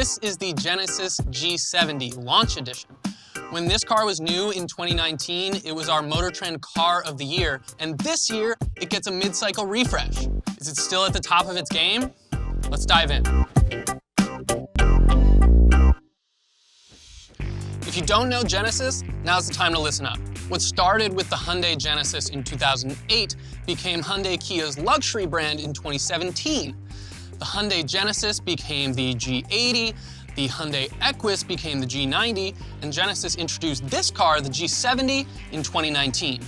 This is the Genesis G70 Launch Edition. When this car was new in 2019, it was our Motor Trend Car of the Year, and this year, it gets a mid-cycle refresh. Is it still at the top of its game? Let's dive in. If you don't know Genesis, now's the time to listen up. What started with the Hyundai Genesis in 2008 became Hyundai Kia's luxury brand in 2017. The Hyundai Genesis became the G80, the Hyundai Equus became the G90, and Genesis introduced this car, the G70, in 2019.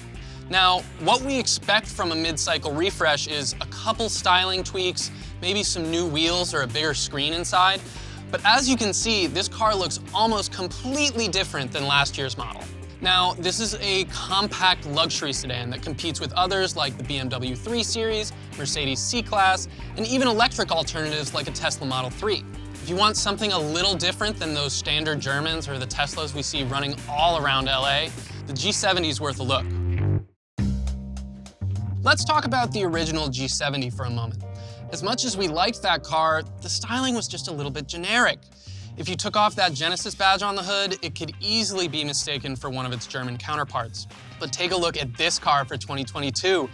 Now, what we expect from a mid-cycle refresh is a couple styling tweaks, maybe some new wheels or a bigger screen inside. But as you can see, this car looks almost completely different than last year's model. Now, this is a compact luxury sedan that competes with others like the BMW 3 Series, Mercedes C-Class, and even electric alternatives like a Tesla Model 3. If you want something a little different than those standard Germans or the Teslas we see running all around LA, the G70 is worth a look. Let's talk about the original G70 for a moment. As much as we liked that car, the styling was just a little bit generic. If you took off that Genesis badge on the hood, it could easily be mistaken for one of its German counterparts. But take a look at this car for 2022.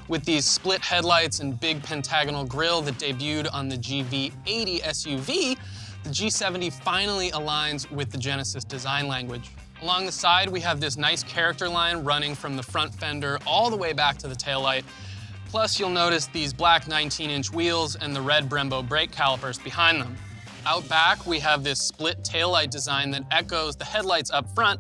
With these split headlights and big pentagonal grille that debuted on the GV80 SUV, the G70 finally aligns with the Genesis design language. Along the side, we have this nice character line running from the front fender all the way back to the taillight. Plus, you'll notice these black 19-inch wheels and the red Brembo brake calipers behind them. Out back, we have this split taillight design that echoes the headlights up front.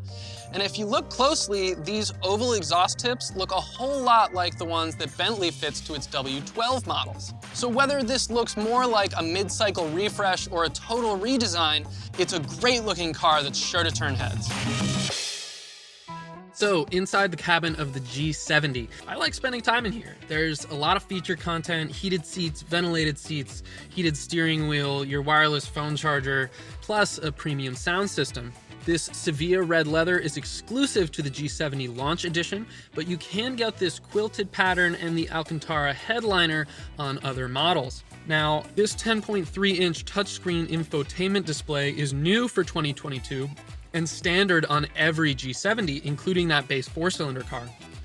And if you look closely, these oval exhaust tips look a whole lot like the ones that Bentley fits to its W12 models. So whether this looks more like a mid-cycle refresh or a total redesign, it's a great-looking car that's sure to turn heads. So inside the cabin of the G70, I like spending time in here. There's a lot of feature content, heated seats, ventilated seats, heated steering wheel, your wireless phone charger, plus a premium sound system. This Sevilla red leather is exclusive to the G70 Launch Edition, but you can get this quilted pattern and the Alcantara headliner on other models. Now, this 10.3-inch touchscreen infotainment display is new for 2022 and standard on every G70, including that base 4-cylinder car.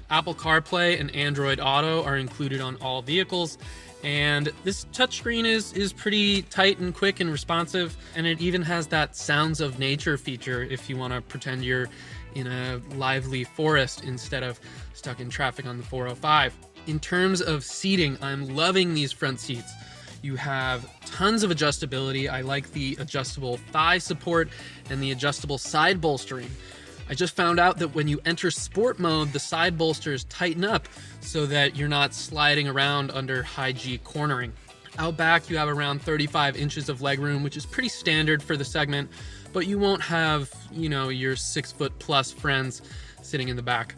Apple CarPlay and Android Auto are included on all vehicles, and this touchscreen is pretty tight and quick and responsive, and it even has that sounds of nature feature if you want to pretend you're in a lively forest instead of stuck in traffic on the 405. In terms of seating, I'm loving these front seats. You have tons of adjustability. I like the adjustable thigh support and the adjustable side bolstering. I just found out that when you enter sport mode, the side bolsters tighten up so that you're not sliding around under high G cornering. Out back, you have around 35 inches of legroom, which is pretty standard for the segment, but you won't have, your 6-foot+ friends sitting in the back.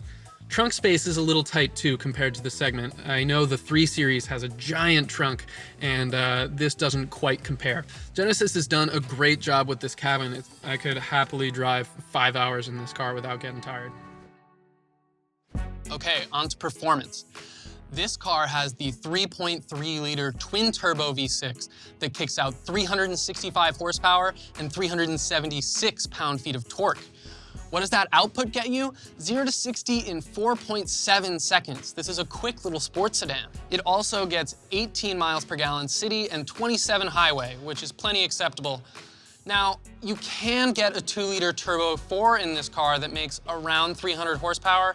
Trunk space is a little tight too compared to the segment. I know the 3 Series has a giant trunk, and this doesn't quite compare. Genesis has done a great job with this cabin. I could happily drive 5 hours in this car without getting tired. Okay, on to performance. This car has the 3.3-liter twin-turbo V6 that kicks out 365 horsepower and 376 pound-feet of torque. What does that output get you? 0 to 60 in 4.7 seconds. This is a quick little sports sedan. It also gets 18 miles per gallon city and 27 highway, which is plenty acceptable. Now, you can get a 2-liter turbo 4 in this car that makes around 300 horsepower,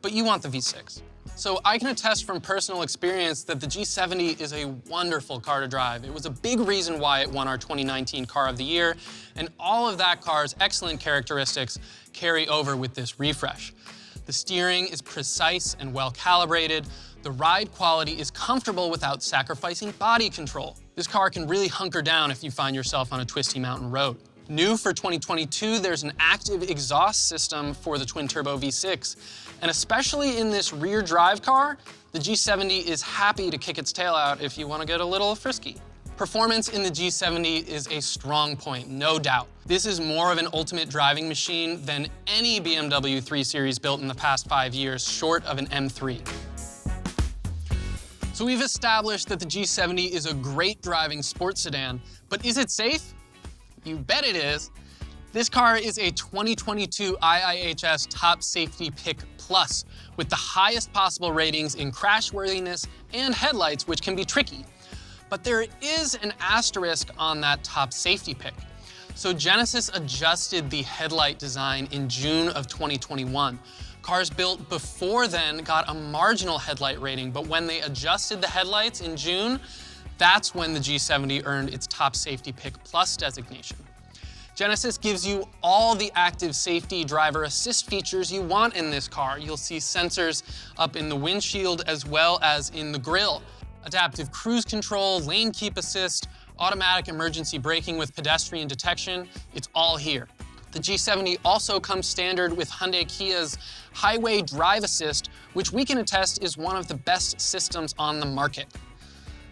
but you want the V6. So I can attest from personal experience that the G70 is a wonderful car to drive. It was a big reason why it won our 2019 Car of the Year, and all of that car's excellent characteristics carry over with this refresh. The steering is precise and well calibrated. The ride quality is comfortable without sacrificing body control. This car can really hunker down if you find yourself on a twisty mountain road. New for 2022, there's an active exhaust system for the twin-turbo V6. And especially in this rear drive car, the G70 is happy to kick its tail out if you want to get a little frisky. Performance in the G70 is a strong point, no doubt. This is more of an ultimate driving machine than any BMW 3 Series built in the past 5 years, short of an M3. So we've established that the G70 is a great driving sports sedan, but is it safe? You bet it is. This car is a 2022 IIHS Top Safety Pick Plus with the highest possible ratings in crashworthiness and headlights, which can be tricky. But there is an asterisk on that top safety pick. So Genesis adjusted the headlight design in June of 2021. Cars built before then got a marginal headlight rating, but when they adjusted the headlights in June, that's when the G70 earned its Top Safety Pick Plus designation. Genesis gives you all the active safety driver assist features you want in this car. You'll see sensors up in the windshield as well as in the grille. Adaptive cruise control, lane keep assist, automatic emergency braking with pedestrian detection, it's all here. The G70 also comes standard with Hyundai Kia's Highway Drive Assist, which we can attest is one of the best systems on the market.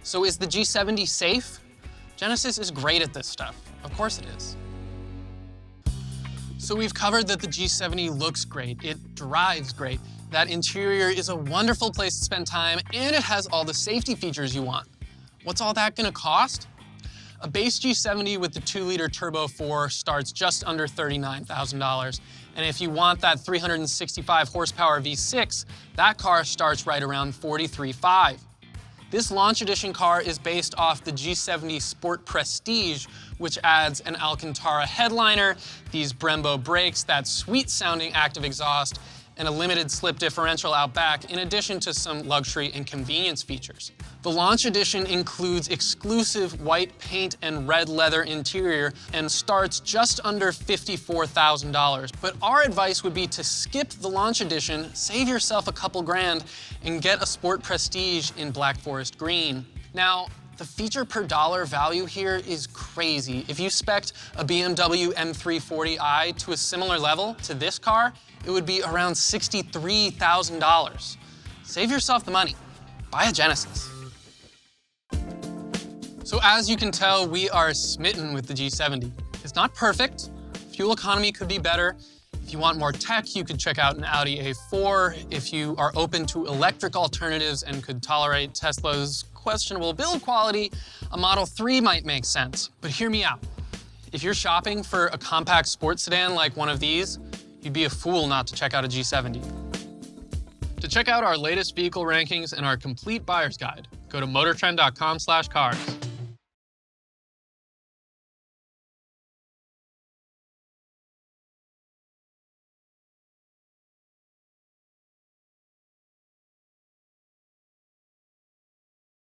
So is the G70 safe? Genesis is great at this stuff. Of course it is. So we've covered that the G70 looks great, it drives great, that interior is a wonderful place to spend time, and it has all the safety features you want. What's all that gonna cost? A base G70 with the 2-liter Turbo 4 starts just under $39,000. And if you want that 365 horsepower V6, that car starts right around $43,500. This launch edition car is based off the G70 Sport Prestige, which adds an Alcantara headliner, these Brembo brakes, that sweet sounding active exhaust, and a limited slip differential out back, in addition to some luxury and convenience features. The launch edition includes exclusive white paint and red leather interior and starts just under $54,000. But our advice would be to skip the launch edition, save yourself a couple grand, and get a Sport Prestige in Black Forest Green. Now, the feature per dollar value here is crazy. If you spec'd a BMW M340i to a similar level to this car, it would be around $63,000. Save yourself the money. Buy a Genesis. So as you can tell, we are smitten with the G70. It's not perfect. Fuel economy could be better. If you want more tech, you could check out an Audi A4. If you are open to electric alternatives and could tolerate Tesla's questionable build quality, a Model 3 might make sense. But hear me out. If you're shopping for a compact sports sedan like one of these, you'd be a fool not to check out a G70. To check out our latest vehicle rankings and our complete buyer's guide, go to motortrend.com/cars.